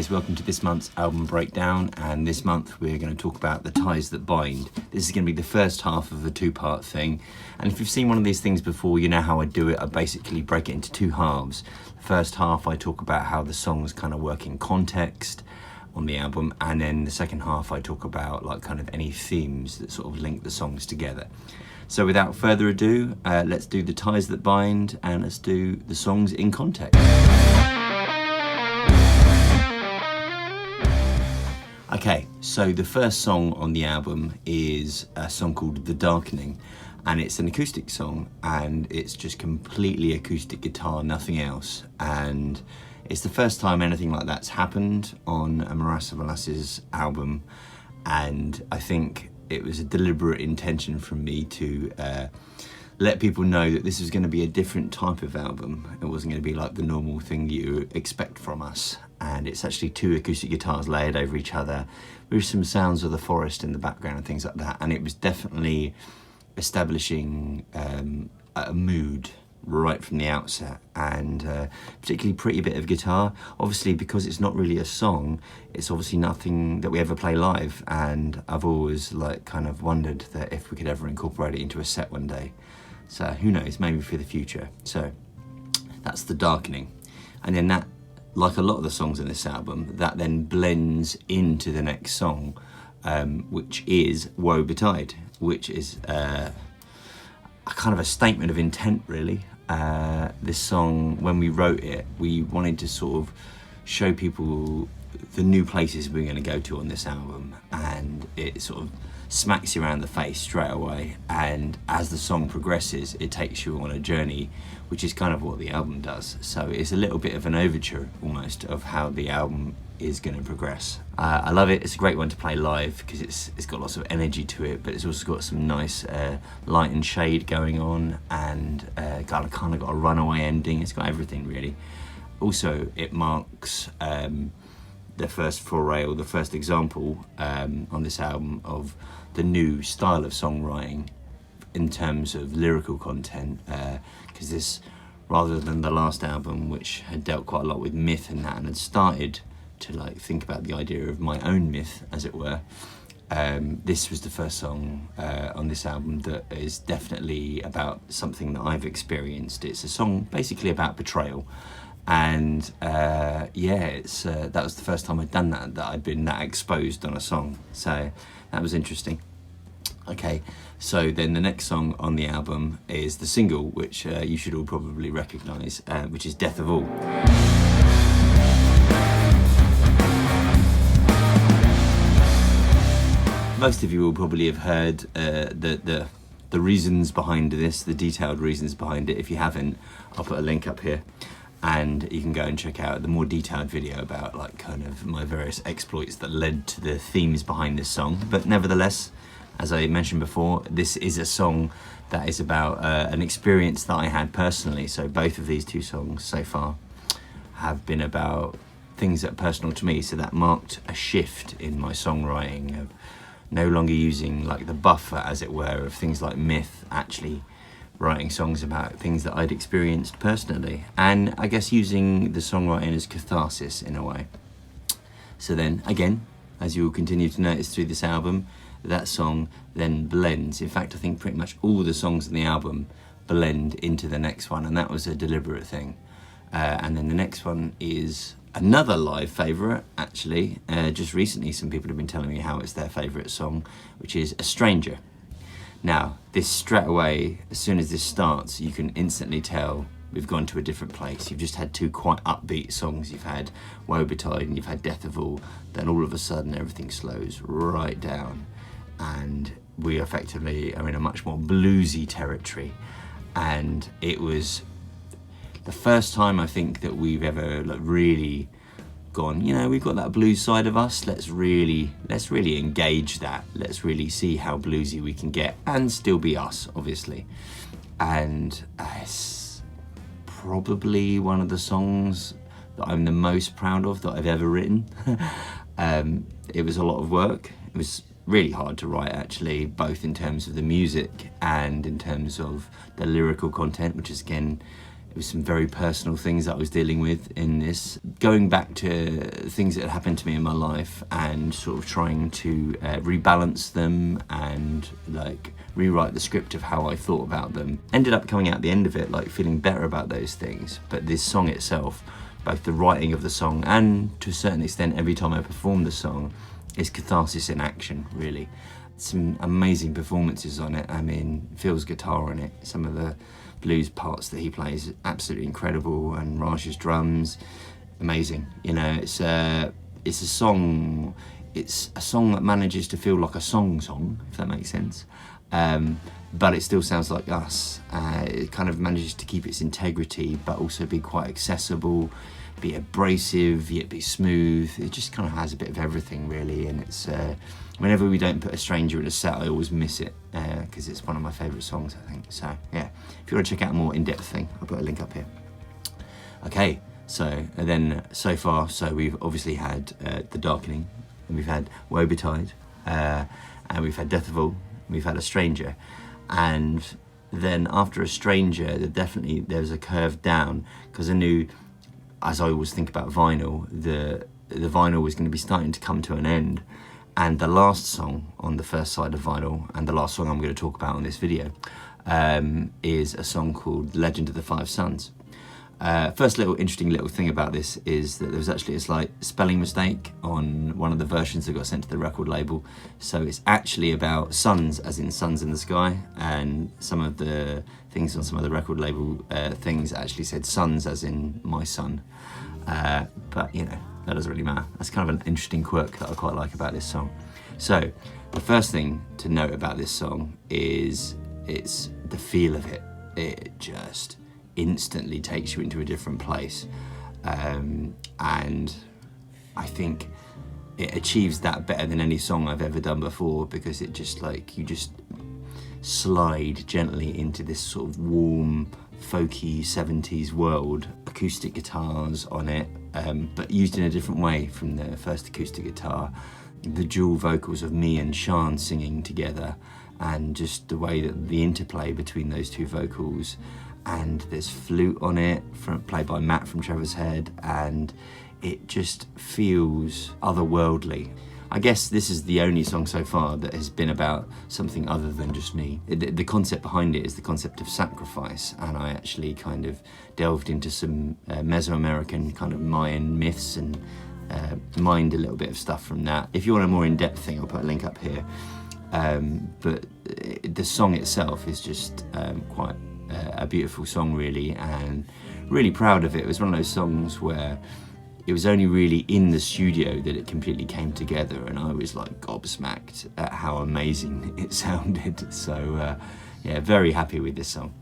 guys, welcome to this month's album breakdown, and this month we're going to talk about The Ties That Bind. This is going to be the first half of a two-part thing, and if you've seen one of these things before, you know how I do it. I basically break it into two halves. The first half I talk about how the songs kind of work in context on the album, and then the second half I talk about like kind of any themes that sort of link the songs together. So without further ado, let's do The Ties That Bind, and let's do the songs in context. Okay, so the first song on the album is a song called The Darkening, and it's an acoustic song, and it's just completely acoustic guitar, nothing else. And it's the first time anything like that's happened on a Morass Of Molasses album, and I think it was a deliberate intention from me to let people know that this was going to be a different type of album. It wasn't going to be like the normal thing you expect from us. And it's actually two acoustic guitars layered over each other with some sounds of the forest in the background and things like that. And it was definitely establishing a mood right from the outset, and particularly pretty bit of guitar. Obviously, because it's not really a song, it's obviously nothing that we ever play live, and I've always like kind of wondered that if we could ever incorporate it into a set one day. So who knows, maybe for the future. So that's The Darkening. And then that, like a lot of the songs in this album, that then blends into the next song, which is Woe Betide, which is a kind of a statement of intent, really. This song, when we wrote it, we wanted to sort of show people the new places we're going to go to on this album, and it sort of smacks you around the face straight away, and as the song progresses it takes you on a journey, which is kind of what the album does. So it's a little bit of an overture almost of how the album is going to progress. I love it. It's a great one to play live because it's got lots of energy to it, but it's also got some nice light and shade going on, and kind of got a runaway ending. It's got everything really. Also, it marks the first foray, or the first example on this album of the new style of songwriting in terms of lyrical content, because this, rather than the last album, which had dealt quite a lot with myth and that, and had started to like think about the idea of my own myth, as it were, this was the first song on this album that is definitely about something that I've experienced. It's a song basically about betrayal, and it's that was the first time I'd done that I'd been that exposed on a song, so that was interesting. Okay, so then the next song on the album is the single, which you should all probably recognise, which is Death of All. Most of you will probably have heard the reasons behind this, the detailed reasons behind it. If you haven't, I'll put a link up here, and you can go and check out the more detailed video about like kind of my various exploits that led to the themes behind this song. But nevertheless, as I mentioned before, this is a song that is about an experience that I had personally. So both of these two songs so far have been about things that are personal to me. So that marked a shift in my songwriting of no longer using like the buffer, as it were, of things like myth, actually writing songs about things that I'd experienced personally, and I guess using the songwriting as catharsis in a way. So then again, as you will continue to notice through this album, that song then blends. In fact, I think pretty much all the songs in the album blend into the next one, and that was a deliberate thing. And then the next one is another live favourite, actually. Just recently some people have been telling me how it's their favourite song, which is A Stranger. Now, this straight away, as soon as this starts, you can instantly tell we've gone to a different place. You've just had two quite upbeat songs. You've had Woe Betide and you've had Death of All. Then all of a sudden everything slows right down, and we effectively are in a much more bluesy territory. And it was the first time I think that we've ever like really gone, you know, we've got that blues side of us, let's really engage that, let's really see how bluesy we can get and still be us, obviously. And it's probably one of the songs that I'm the most proud of that I've ever written. It was a lot of work. It was really hard to write, actually, both in terms of the music and in terms of the lyrical content, which is again It was some very personal things that I was dealing with in this. Going back to things that had happened to me in my life and sort of trying to rebalance them and like rewrite the script of how I thought about them. Ended up coming out at the end of it like feeling better about those things. But this song itself, both the writing of the song and to a certain extent every time I perform the song, is catharsis in action, really. Some amazing performances on it. I mean, Phil's guitar on it, some of the blues parts that he plays, absolutely incredible, and Raj's drums, amazing. You know, it's a song that manages to feel like a song, if that makes sense. But it still sounds like us. It kind of manages to keep its integrity, but also be quite accessible, be abrasive, yet be smooth. It just kind of has a bit of everything, really. And it's whenever we don't put A Stranger in a set, I always miss it because it's one of my favourite songs, I think. So yeah, if you want to check out a more in-depth thing, I'll put a link up here. Okay, so we've obviously had The Darkening, and we've had Woe Betide, and we've had Death of All, we've had A Stranger, and then after A Stranger, there was a curve down, because I knew, as I always think about vinyl, the vinyl was going to be starting to come to an end. And the last song on the first side of vinyl, and the last song I'm going to talk about in this video, is a song called Legend of the Five Sons. First interesting little thing about this is that there was actually a slight spelling mistake on one of the versions that got sent to the record label. So it's actually about suns, as in suns in the sky, and some of the things on some of the record label things actually said sons, as in my son. But you know, that doesn't really matter. That's kind of an interesting quirk that I quite like about this song. So the first thing to note about this song is it's the feel of it. It just instantly takes you into a different place, and I think it achieves that better than any song I've ever done before, because it just like, you just slide gently into this sort of warm, folky 70s world. Acoustic guitars on it, but used in a different way from the first acoustic guitar. The dual vocals of me and Sean singing together, and just the way that the interplay between those two vocals. And there's flute on it, played by Matt from Trevor's Head, and it just feels otherworldly. I guess this is the only song so far that has been about something other than just me. The concept behind it is the concept of sacrifice, and I actually kind of delved into some Mesoamerican kind of Mayan myths and mined a little bit of stuff from that. If you want a more in-depth thing, I'll put a link up here. But the song itself is just quite a beautiful song, really, and really proud of it. It was one of those songs where it was only really in the studio that it completely came together, and I was like gobsmacked at how amazing it sounded. So yeah, very happy with this song.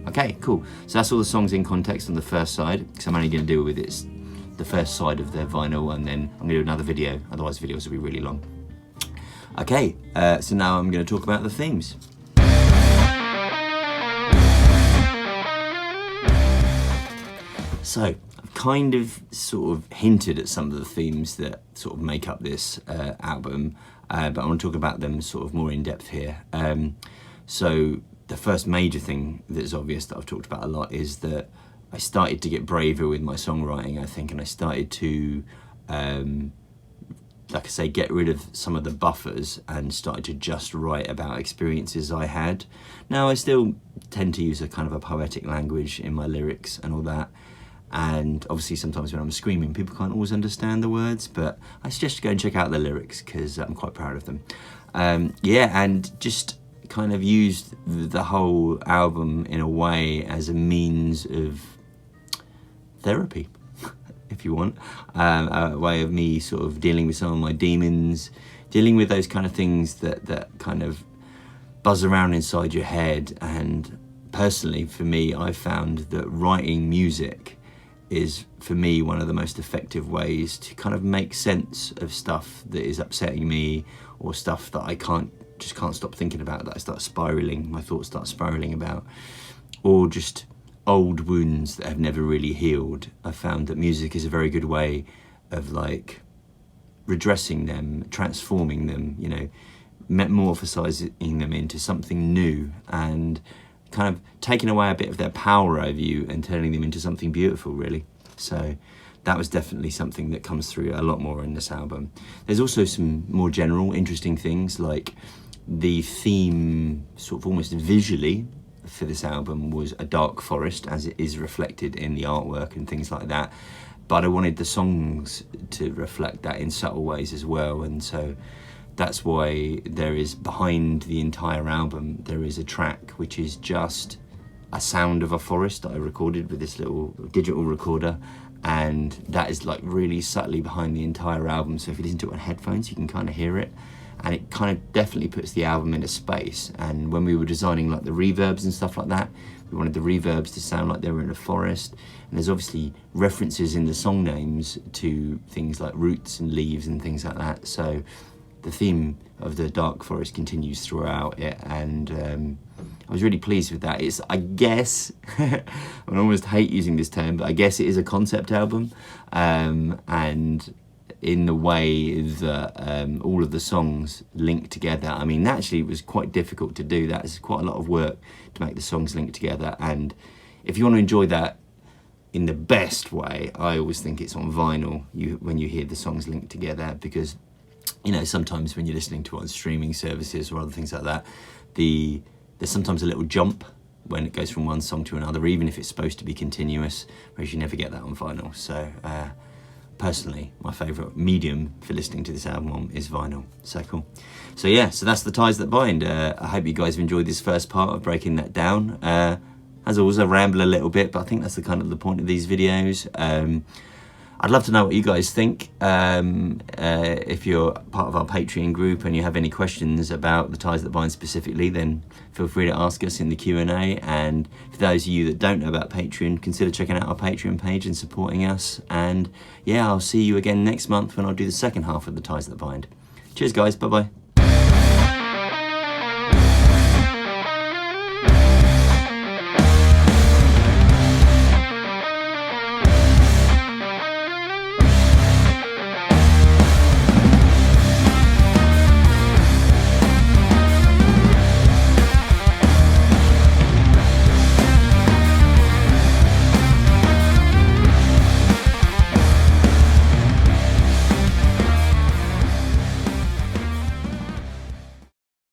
Okay, cool. So that's all the songs in context on the first side, because I'm only going to deal with the first side of the vinyl, and then I'm going to do another video, otherwise videos will be really long. Okay, so now I'm going to talk about the themes. So I've kind of sort of hinted at some of the themes that sort of make up this album, but I want to talk about them sort of more in depth here. So the first major thing that's obvious that I've talked about a lot is that I started to get braver with my songwriting, I think, and I started to, like I say, get rid of some of the buffers and started to just write about experiences I had. Now, I still tend to use a kind of a poetic language in my lyrics and all that. And obviously sometimes when I'm screaming, people can't always understand the words, but I suggest you go and check out the lyrics because I'm quite proud of them. Yeah, and just kind of used the whole album in a way as a means of therapy, if you want, a way of me sort of dealing with some of my demons, dealing with those kind of things that kind of buzz around inside your head. And personally, for me, I found that writing music is, for me, one of the most effective ways to kind of make sense of stuff that is upsetting me, or stuff that I just can't stop thinking about, that I start spiraling, my thoughts start spiraling about, or just old wounds that have never really healed. I found that music is a very good way of like redressing them, transforming them, you know, metamorphosizing them into something new. And kind of taking away a bit of their power over you and turning them into something beautiful, really. So that was definitely something that comes through a lot more in this album. There's also some more general interesting things, like the theme, sort of almost visually, for this album was a dark forest, as it is reflected in the artwork and things like that. But I wanted the songs to reflect that in subtle ways as well, and so that's why there is, behind the entire album, there is a track which is just a sound of a forest that I recorded with this little digital recorder, and that is like really subtly behind the entire album. So if you listen to it on headphones, you can kind of hear it, and it kind of definitely puts the album into space. And when we were designing like the reverbs and stuff like that, we wanted the reverbs to sound like they were in a forest. And there's obviously references in the song names to things like roots and leaves and things like that. So the theme of the dark forest continues throughout it, and I was really pleased with that. It's, I guess, I almost hate using this term, but I guess it is a concept album, and in the way that all of the songs link together. I mean, actually it was quite difficult to do that. It's quite a lot of work to make the songs link together, and if you want to enjoy that in the best way, I always think it's on vinyl, when you hear the songs linked together, because you know, sometimes when you're listening to it on streaming services or other things like that, there's sometimes a little jump when it goes from one song to another, even if it's supposed to be continuous, whereas you never get that on vinyl. So personally, my favourite medium for listening to this album on is vinyl. So cool. So yeah, so that's The Ties That Bind. I hope you guys have enjoyed this first part of breaking that down. As always, I ramble a little bit, but I think that's the kind of the point of these videos. I'd love to know what you guys think. If you're part of our Patreon group and you have any questions about The Ties That Bind specifically, then feel free to ask us in the Q&A. And for those of you that don't know about Patreon, consider checking out our Patreon page and supporting us. And yeah, I'll see you again next month when I'll do the second half of The Ties That Bind. Cheers guys, bye bye.